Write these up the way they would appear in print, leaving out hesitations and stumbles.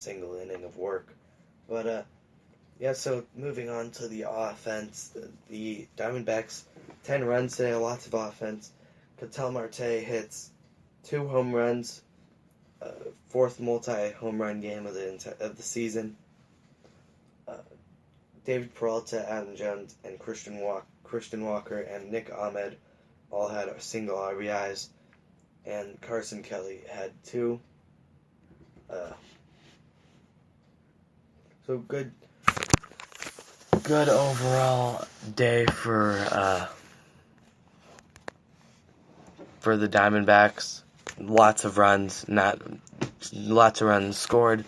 single inning of work. But yeah, so moving on to the offense, the Diamondbacks, 10 runs today, lots of offense. Ketel Marte hits 2 home runs, fourth multi-home run game of the season. David Peralta, Adam Jones, and Christian Walker and Nick Ahmed all had single RBIs, and Carson Kelly had 2. So good overall day for the Diamondbacks. Lots of runs scored.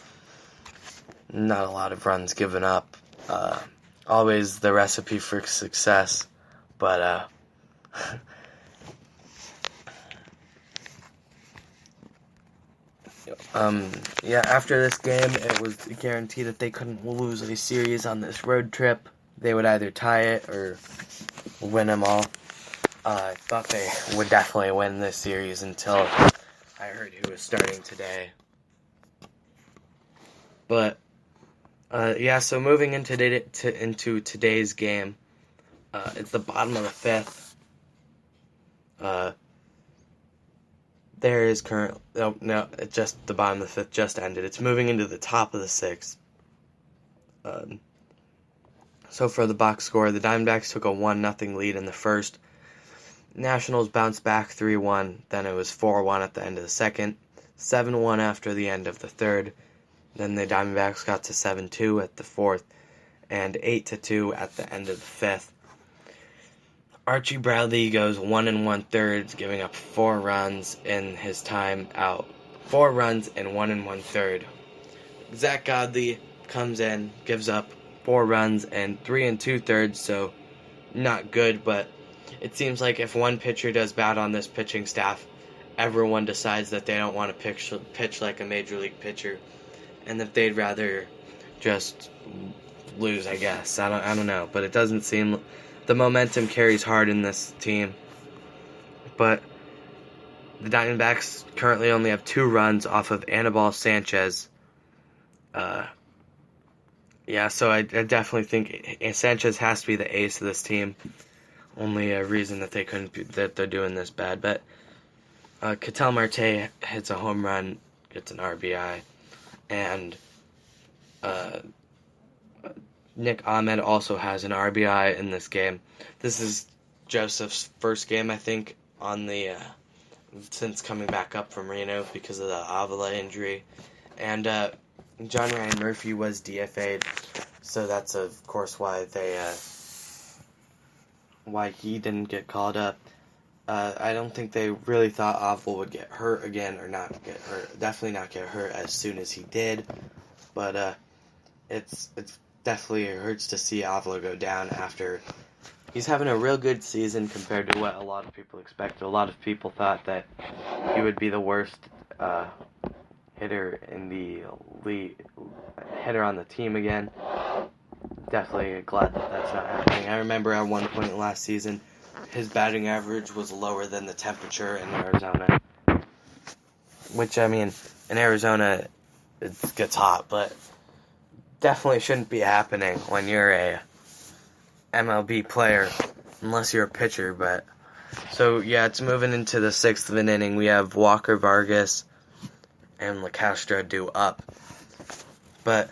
Not a lot of runs given up. Always the recipe for success, but yeah, after this game, it was guaranteed that they couldn't lose a series on this road trip. They would either tie it or win them all. I thought they would definitely win this series until I heard who was starting today. But yeah, so moving into today's game, it's the bottom of the 5th. There is it's just the bottom of the 5th just ended. It's moving into the top of the 6th. So for the box score, the Diamondbacks took a 1-0 lead in the first. Nationals bounced back 3-1. Then it was 4-1 at the end of the second, 7-1 after the end of the third. Then the Diamondbacks got to 7-2 at the fourth, and 8-2 at the end of the fifth. Archie Bradley goes 1 1/3, giving up 4 runs in his time out. 4 runs and 1 1/3. Zach Godley comes in, gives up 4 runs and 3 2/3, so not good, but it seems like if one pitcher does bad on this pitching staff, everyone decides that they don't want to pitch like a major league pitcher, and that they'd rather just lose, I guess. I don't know, but it doesn't seem the momentum carries hard in this team. But the Diamondbacks currently only have 2 runs off of Anibal Sanchez. Yeah, so I definitely think Sanchez has to be the ace of this team. Only a reason that that they're doing this bad. But Ketel Marte hits a home run, gets an RBI, and Nick Ahmed also has an RBI in this game. This is Joseph's first game, I think, on the since coming back up from Reno because of the Avila injury, and John Ryan Murphy was DFA'd, so that's of course why he didn't get called up. I don't think they really thought Avila would get hurt again, or not get hurt. Definitely not get hurt as soon as he did, but it's definitely hurts to see Avila go down after he's having a real good season compared to what a lot of people expected. A lot of people thought that he would be the worst hitter in the league, hitter on the team again. Definitely glad that that's not happening. I remember at one point last season, his batting average was lower than the temperature in Arizona. Which, I mean, in Arizona, it gets hot, but definitely shouldn't be happening when you're a MLB player, unless you're a pitcher. But so yeah, it's moving into the 6th of an inning. We have Walker, Vargas, and LaCastro due up. But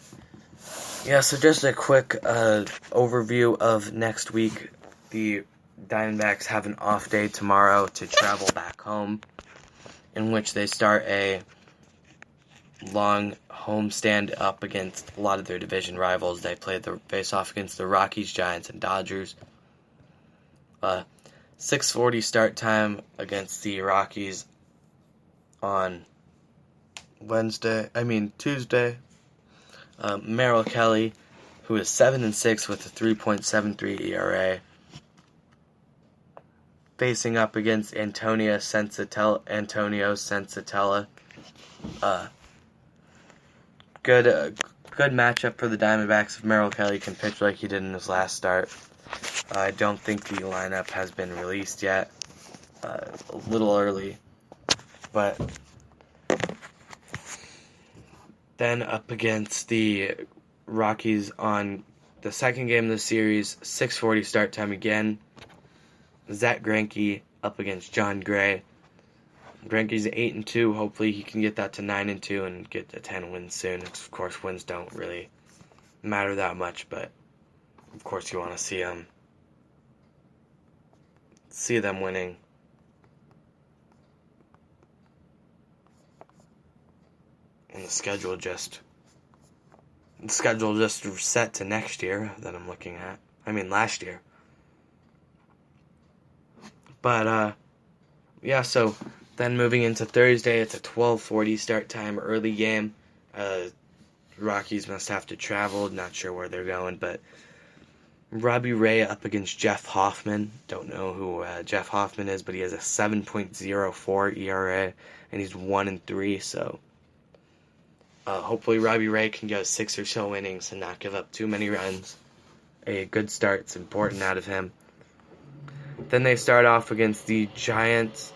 yeah, so just a quick overview of next week. The Diamondbacks have an off day tomorrow to travel back home, in which they start a long homestand up against a lot of their division rivals. They face off against the Rockies, Giants, and Dodgers. 6:40 start time against the Rockies on Tuesday. Merrill Kelly, who is 7-6 with a 3.73 ERA, facing up against Antonio Sensatella. Good matchup for the Diamondbacks if Merrill Kelly can pitch like he did in his last start. I don't think the lineup has been released yet. A little early, but Then up against the Rockies on the second game of the series, 6:40 start time again. Zach Greinke up against John Gray. Greinke's 8-2. Hopefully he can get that to 9-2 and get to 10 wins soon. Of course, wins don't really matter that much, but of course you want to see them winning. And the schedule just set to next year that I'm looking at. I mean last year. But yeah, so then moving into Thursday, it's a 12:40 start time, early game. Rockies must have to travel. Not sure where they're going, but Robbie Ray up against Jeff Hoffman. Don't know who Jeff Hoffman is, but he has a 7.04 ERA, and he's 1-3. So hopefully Robbie Ray can go 6 or so innings and not give up too many runs. A good start's important out of him. Then they start off against the Giants,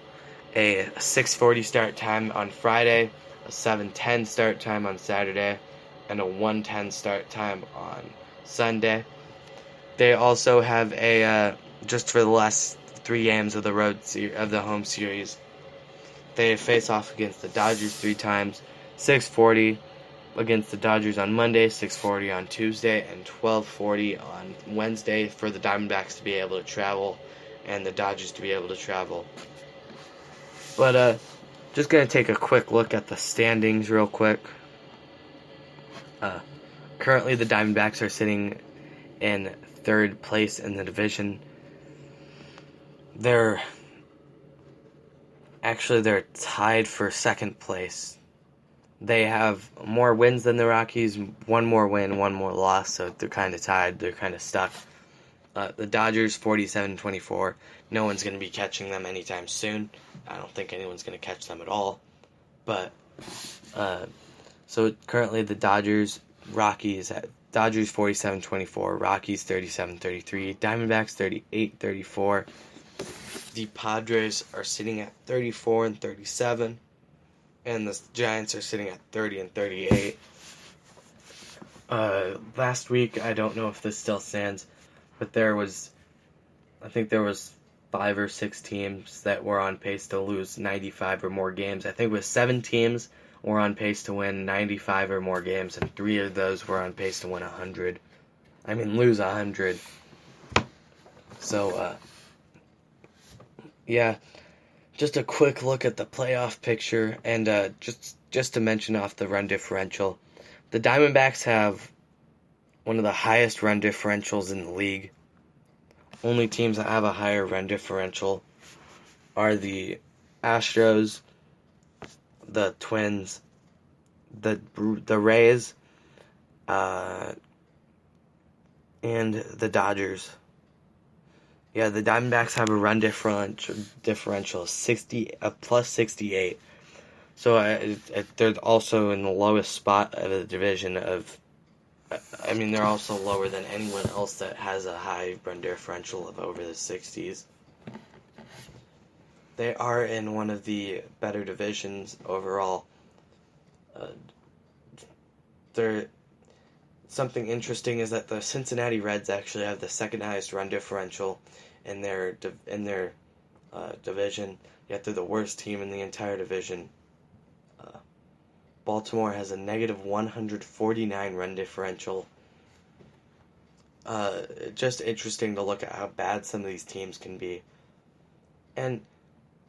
a 6:40 start time on Friday, a 7:10 start time on Saturday, and a 1:10 start time on Sunday. They also have a just for the last 3 games of the home series, they face off against the Dodgers 3 times, 6:40 against the Dodgers on Monday, 6:40 on Tuesday, and 12:40 on Wednesday for the Diamondbacks to be able to travel and the Dodgers to be able to travel. But just going to take a quick look at the standings real quick. Currently the Diamondbacks are sitting in 3rd place in the division. They're tied for 2nd place. They have more wins than the Rockies, 1 more win, 1 more loss, so they're kind of tied. They're kind of stuck. The Dodgers, 47-24. No one's going to be catching them anytime soon. I don't think anyone's going to catch them at all. But, so currently the Dodgers 47-24, Rockies 37-33, Diamondbacks 38-34. The Padres are sitting at 34-37, and the Giants are sitting at 30-38. Last week, I don't know if this still stands, but I think there was 5 or 6 teams that were on pace to lose 95 or more games. I think it was 7 teams were on pace to win 95 or more games, and 3 of those were on pace to win 100. Lose 100. So, yeah, just a quick look at the playoff picture, and just to mention off the run differential, the Diamondbacks have one of the highest run differentials in the league. Only teams that have a higher run differential are the Astros, the Twins, the Rays, and the Dodgers. Yeah, the Diamondbacks have a run differential of plus 68. So they're also in the lowest spot of the division they're also lower than anyone else that has a high run differential of over the 60s. They are in one of the better divisions overall. Something interesting is that the Cincinnati Reds actually have the 2nd highest run differential in their division, yet they're the worst team in the entire division. Baltimore has a negative 149 run differential. Just interesting to look at how bad some of these teams can be. And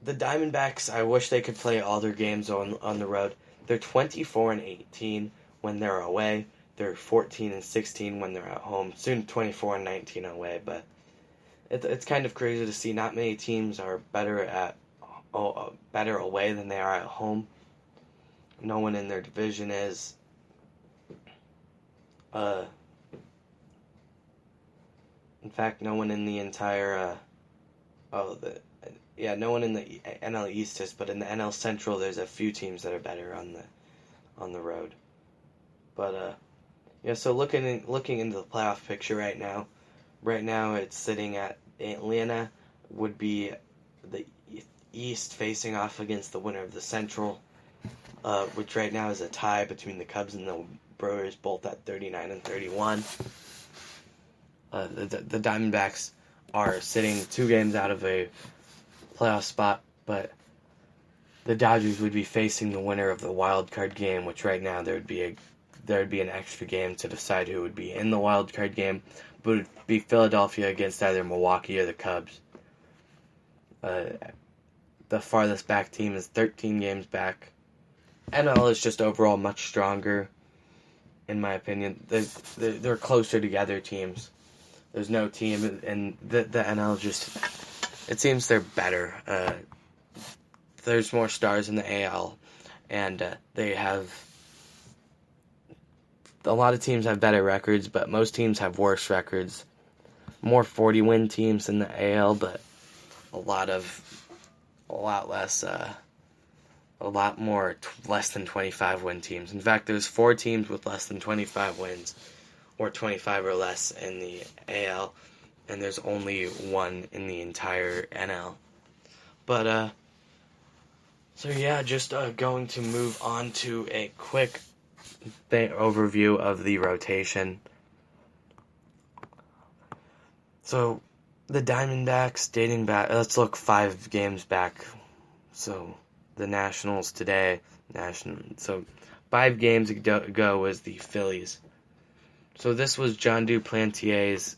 the Diamondbacks, I wish they could play all their games on the road. They're 24-18 when they're away. They're 14-16 when they're at home. Soon 24-19 away, but it's kind of crazy to see not many teams are better away than they are at home. No one in their division is. In fact, no one in the entire. No one in the NL East is, but in the NL Central, there's a few teams that are better on the road. But so looking into the playoff picture right now it's sitting at Atlanta would be the East facing off against the winner of the Central. which right now is a tie between the Cubs and the Brewers, both at 39 and 31. The Diamondbacks are sitting 2 games out of a playoff spot, but the Dodgers would be facing the winner of the wild card game, which right now there would be an extra game to decide who would be in the wild card game. But it would be Philadelphia against either Milwaukee or the Cubs. The farthest back team is 13 games back. NL is just overall much stronger, in my opinion. They're closer together teams. There's no team, and the NL just, it seems they're better. There's more stars in the AL, and they have, a lot of teams have better records, but most teams have worse records. More 40-win teams in the AL, but a lot more less than 25-win teams. In fact, there's 4 teams with less than 25 wins, or 25 or less in the AL, and there's only 1 in the entire NL. But, so yeah, just going to move on to a quick overview of the rotation. So, the Diamondbacks, dating back, let's look 5 games back. So, the Nationals today, so 5 games ago was the Phillies. So this was John Duplantier's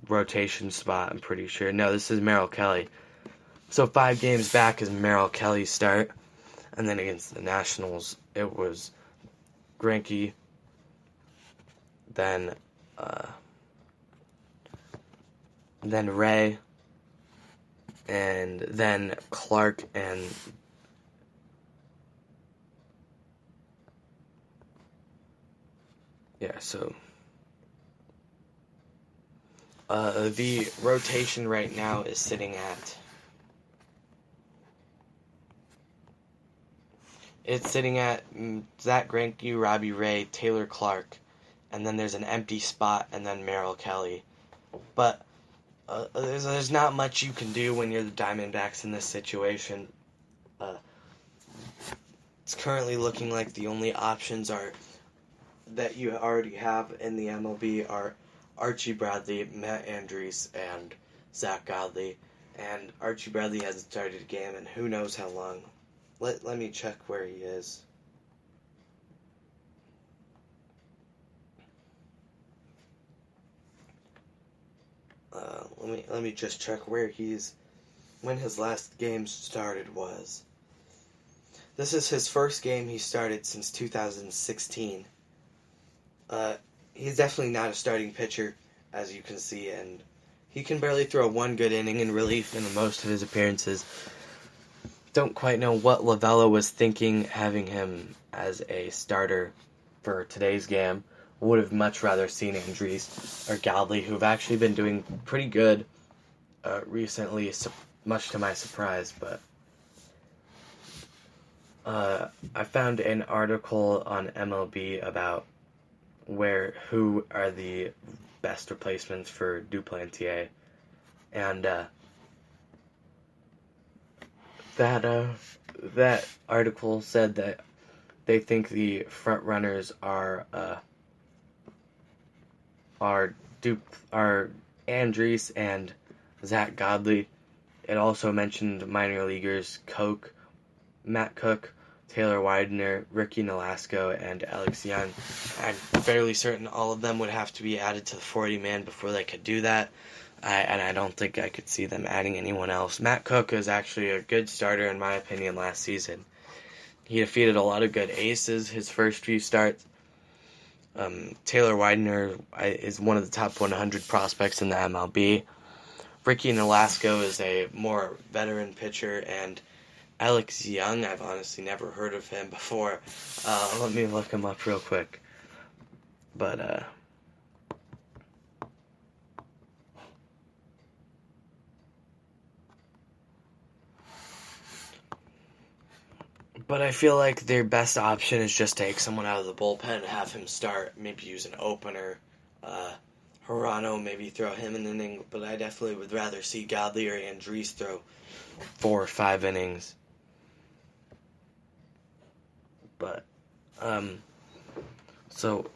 rotation spot, I'm pretty sure. No, this is Merrill Kelly. So 5 games back is Merrill Kelly's start. And then against the Nationals, it was Greinke, then Ray, and then Clark, and yeah, so the rotation right now is sitting at, Zach Greinke, Robbie Ray, Taylor Clark, and then there's an empty spot, and then Merrill Kelly. But there's not much you can do when you're the Diamondbacks in this situation. It's currently looking like the only options that you already have in the MLB are Archie Bradley, Matt Andriese, and Zach Godley. And Archie Bradley hasn't started a game in who knows how long. Let me check where he is. Let me just check when his last game started was. This is his first game he started since 2016. He's definitely not a starting pitcher, as you can see, and he can barely throw 1 good inning in relief in most of his appearances. Don't quite know what Lovella was thinking having him as a starter for today's game. Would have much rather seen Andriese or Godley, who've actually been doing pretty good recently, much to my surprise. But I found an article on MLB about who are the best replacements for Duplantier, and that article said that they think the front runners are Andriese and Zach Godley. It also mentioned minor leaguers Matt Cook, Taylor Widener, Ricky Nolasco, and Alex Young. I'm fairly certain all of them would have to be added to the 40-man before they could do that. And I don't think I could see them adding anyone else. Matt Cook is actually a good starter, in my opinion, last season. He defeated a lot of good aces his first few starts. Taylor Widener is one of the top 100 prospects in the MLB. Ricky Nolasco is a more veteran pitcher, and Alex Young, I've honestly never heard of him before. Let me look him up real quick. But I feel like their best option is just take someone out of the bullpen and have him start. Maybe use an opener. Hirano, maybe throw him an inning. But I definitely would rather see Godley or Andriese throw 4 or 5 innings. But so